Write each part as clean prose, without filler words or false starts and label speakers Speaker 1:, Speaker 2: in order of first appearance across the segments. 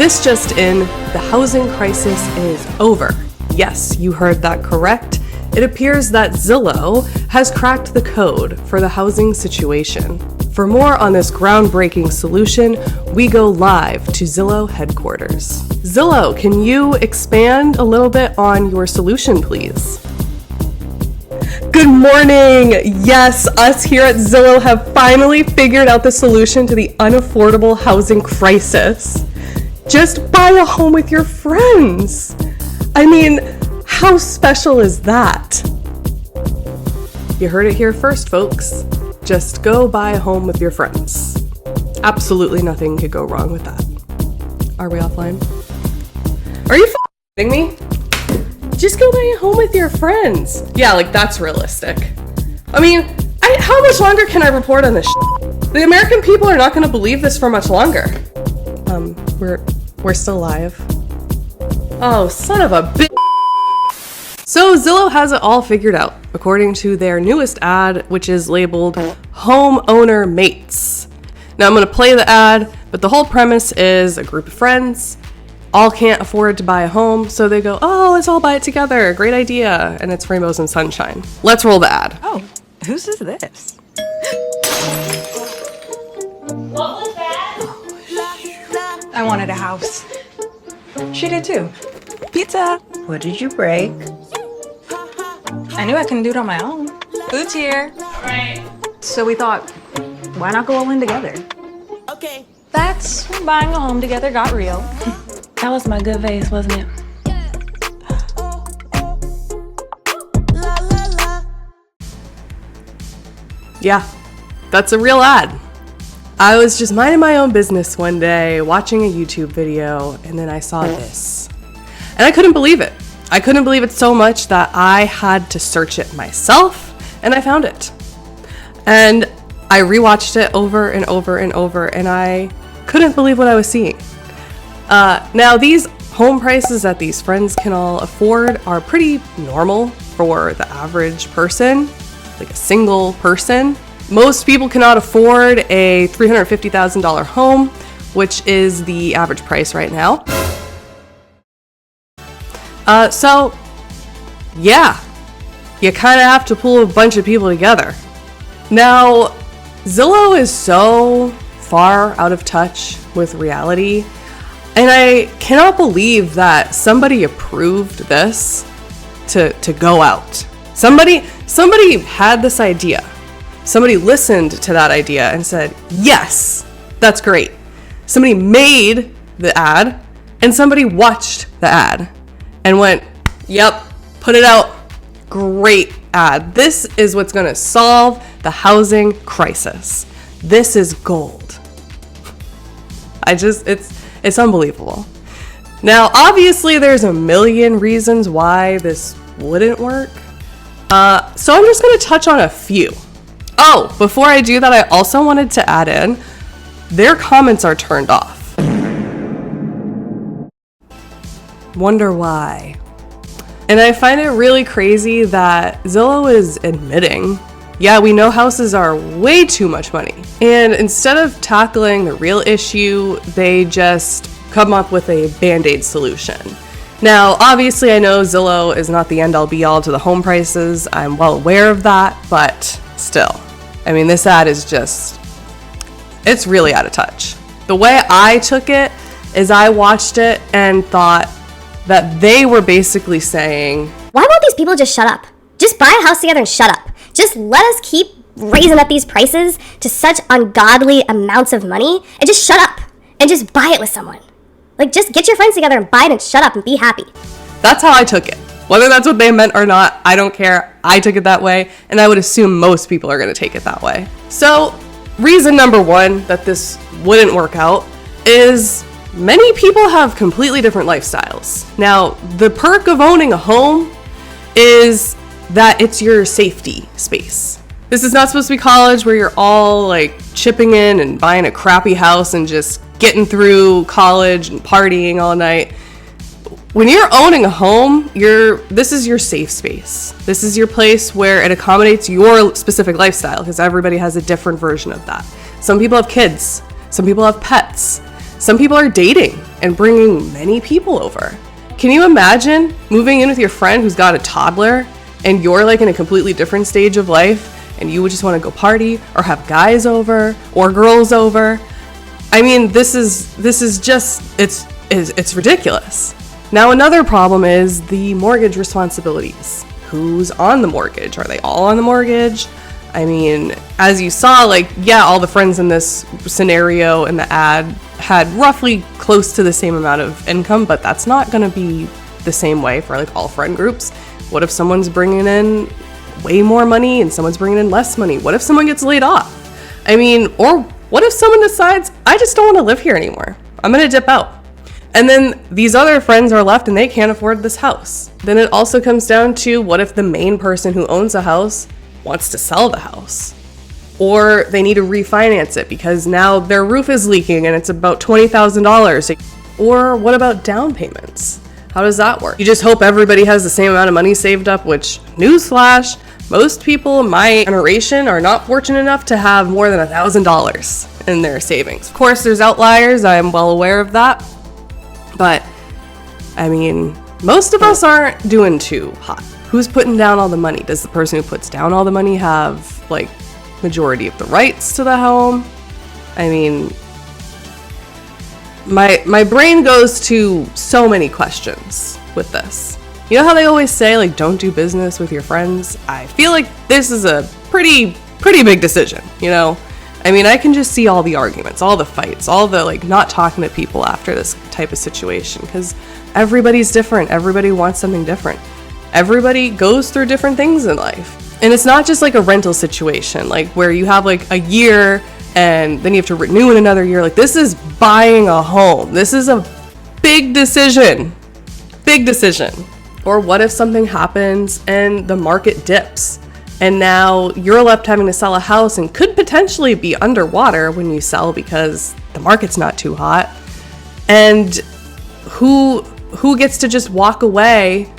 Speaker 1: This just in, the housing crisis is over. Yes, you heard that correct. It appears that Zillow has cracked the code for the housing situation. For more on this groundbreaking solution, we go live to Zillow headquarters. Zillow, can you expand a little bit on your solution, please? Good morning! Yes, us here at Zillow have finally figured out the solution to the unaffordable housing crisis. Just buy a home with your friends. I mean, how special is that? You heard it here first, folks. Just go buy a home with your friends. Absolutely nothing could go wrong with that. Are we offline? Are you kidding me? Just go buy a home with your friends. Yeah, like that's realistic. I mean, how much longer can I report on this shit? The American people are not gonna believe this for much longer. We're still live. Oh, son of a bitch. So Zillow has it all figured out, according to their newest ad, which is labeled Homeowner Mates. Now I'm gonna play the ad, but the whole premise is a group of friends all can't afford to buy a home, so they go, oh, let's all buy it together, great idea, and it's rainbows and sunshine. Let's roll the ad.
Speaker 2: Oh, whose is this?
Speaker 3: What was that?
Speaker 2: I wanted a house. She did too. Pizza.
Speaker 4: What did you break?
Speaker 2: I knew I couldn't do it on my own. Food's here.
Speaker 3: All right.
Speaker 2: So we thought, why not go all in together?
Speaker 3: Okay.
Speaker 2: That's when buying a home together got real. That was my good face, wasn't it?
Speaker 1: Yeah, that's a real ad. I was just minding my own business one day, watching a YouTube video, and then I saw this. And I couldn't believe it. I couldn't believe it so much that I had to search it myself, and I found it. And I rewatched it over and over and over, and I couldn't believe what I was seeing. Now, these home prices that these friends can all afford are pretty normal for the average person, like a single person. Most people cannot afford a $350,000 home, which is the average price right now. So, yeah, you kind of have to pull a bunch of people together. Now, Zillow is so far out of touch with reality, and I cannot believe that somebody approved this to go out. Somebody had this idea. Somebody listened to that idea and said, yes, that's great. Somebody made the ad, and somebody watched the ad and went, yep, put it out. Great ad. This is what's going to solve the housing crisis. This is gold. It's unbelievable. Now, obviously, there's a million reasons why this wouldn't work. So I'm just going to touch on a few. Oh, before I do that, I also wanted to add in, their comments are turned off. Wonder why. And I find it really crazy that Zillow is admitting, yeah, we know houses are way too much money. And instead of tackling the real issue, they just come up with a band-aid solution. Now, obviously, I know Zillow is not the end-all be-all to the home prices. I'm well aware of that, but still. I mean, this ad is just, it's really out of touch. The way I took it is I watched it and thought that they were basically saying,
Speaker 5: why won't these people just shut up? Just buy a house together and shut up. Just let us keep raising up these prices to such ungodly amounts of money and just shut up and just buy it with someone. Like, just get your friends together and buy it and shut up and be happy.
Speaker 1: That's how I took it. Whether that's what they meant or not, I don't care. I took it that way, and I would assume most people are going to take it that way. So, reason number one that this wouldn't work out is many people have completely different lifestyles. Now, the perk of owning a home is that it's your safety space. This is not supposed to be college where you're all like chipping in and buying a crappy house and just getting through college and partying all night. When you're owning a home, this is your safe space. This is your place where it accommodates your specific lifestyle, because everybody has a different version of that. Some people have kids. Some people have pets. Some people are dating. and bringing many people over. Can you imagine moving in with your friend who's got a toddler and you're like in a completely different stage of life and you would just want to go party or have guys over or girls over? I mean, this is just, it's ridiculous. Now, another problem is the mortgage responsibilities. Who's on the mortgage? Are they all on the mortgage? I mean, as you saw, like, yeah, all the friends in this scenario in the ad had roughly close to the same amount of income, but that's not going to be the same way for like all friend groups. What if someone's bringing in way more money and someone's bringing in less money? What if someone gets laid off? I mean, or what if someone decides, I just don't want to live here anymore, I'm going to dip out. And then these other friends are left and they can't afford this house. Then it also comes down to, what if the main person who owns a house wants to sell the house? Or they need to refinance it because now their roof is leaking and it's about $20,000. Or what about down payments? How does that work? You just hope everybody has the same amount of money saved up, which, newsflash, most people in my generation are not fortunate enough to have more than $1,000 in their savings. Of course, there's outliers, I am well aware of that. But, I mean, most of us aren't doing too hot. Who's putting down all the money? Does the person who puts down all the money have, like, majority of the rights to the home? I mean, my brain goes to so many questions with this. You know how they always say, like, don't do business with your friends? I feel like this is a pretty big decision, you know? I mean, I can just see all the arguments, all the fights, all the, like, not talking to people after this type of situation, because everybody's different. Everybody wants something different. Everybody goes through different things in life. And it's not just like a rental situation, like where you have like a year and then you have to renew in another year. Like, this is buying a home. This is a big decision. Big decision. Or what if something happens and the market dips? And now you're left having to sell a house and could potentially be underwater when you sell because the market's not too hot. And who gets to just walk away,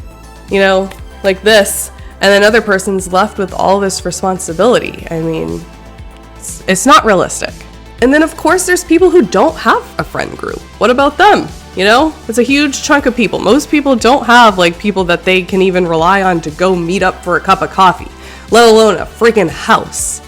Speaker 1: you know, like this, and then other person's left with all this responsibility? I mean, it's not realistic. And then of course there's people who don't have a friend group. What about them? You know, it's a huge chunk of people. Most people don't have like people that they can even rely on to go meet up for a cup of coffee, let alone a freaking house.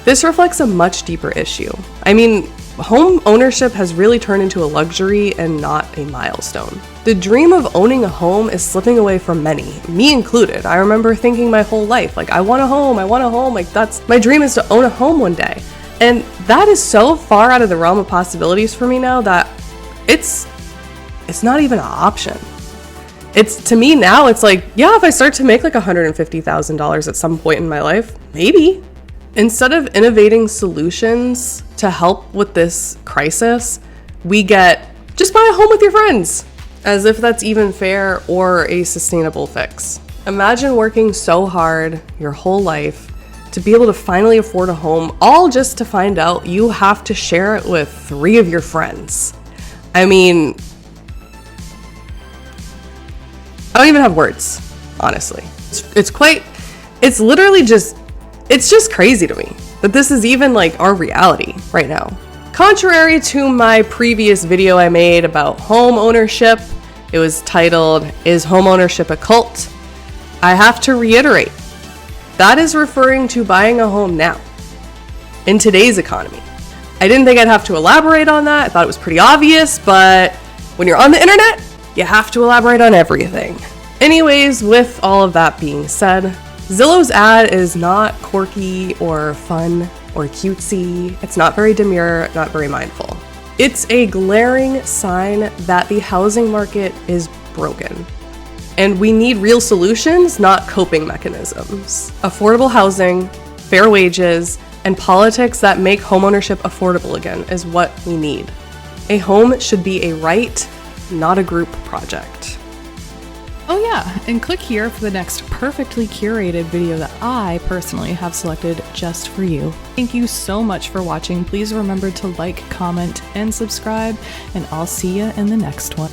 Speaker 1: This reflects a much deeper issue. I mean, home ownership has really turned into a luxury and not a milestone. The dream of owning a home is slipping away from many, me included. I remember thinking my whole life, like, I want a home, like, that's my dream, is to own a home one day. And that is so far out of the realm of possibilities for me now that it's not even an option. It's, to me now, it's like, yeah, if I start to make like $150,000 at some point in my life, maybe. Instead of innovating solutions to help with this crisis, we get, just buy a home with your friends, as if that's even fair or a sustainable fix. Imagine working so hard your whole life to be able to finally afford a home, all just to find out you have to share it with 3 of your friends. I mean, I don't even have words, honestly. It's literally just, it's just crazy to me that this is even like our reality right now. Contrary to my previous video I made about home ownership, it was titled, "Is Home Ownership a Cult?" I have to reiterate, that is referring to buying a home now, in today's economy. I didn't think I'd have to elaborate on that. I thought it was pretty obvious, but when you're on the internet, you have to elaborate on everything. Anyways, with all of that being said, ZILLOW'S ad is not quirky or fun or cutesy. It's not very demure, not very mindful. It's a glaring sign that the housing market is broken. And we need real solutions, not coping mechanisms. Affordable housing, fair wages, and politics that make homeownership affordable again is what we need. A home should be a right, not a group project.
Speaker 2: Oh yeah, and click here for the next perfectly curated video that I personally have selected just for you. Thank you so much for watching. Please remember to like, comment, and subscribe, and I'll see you in the next one.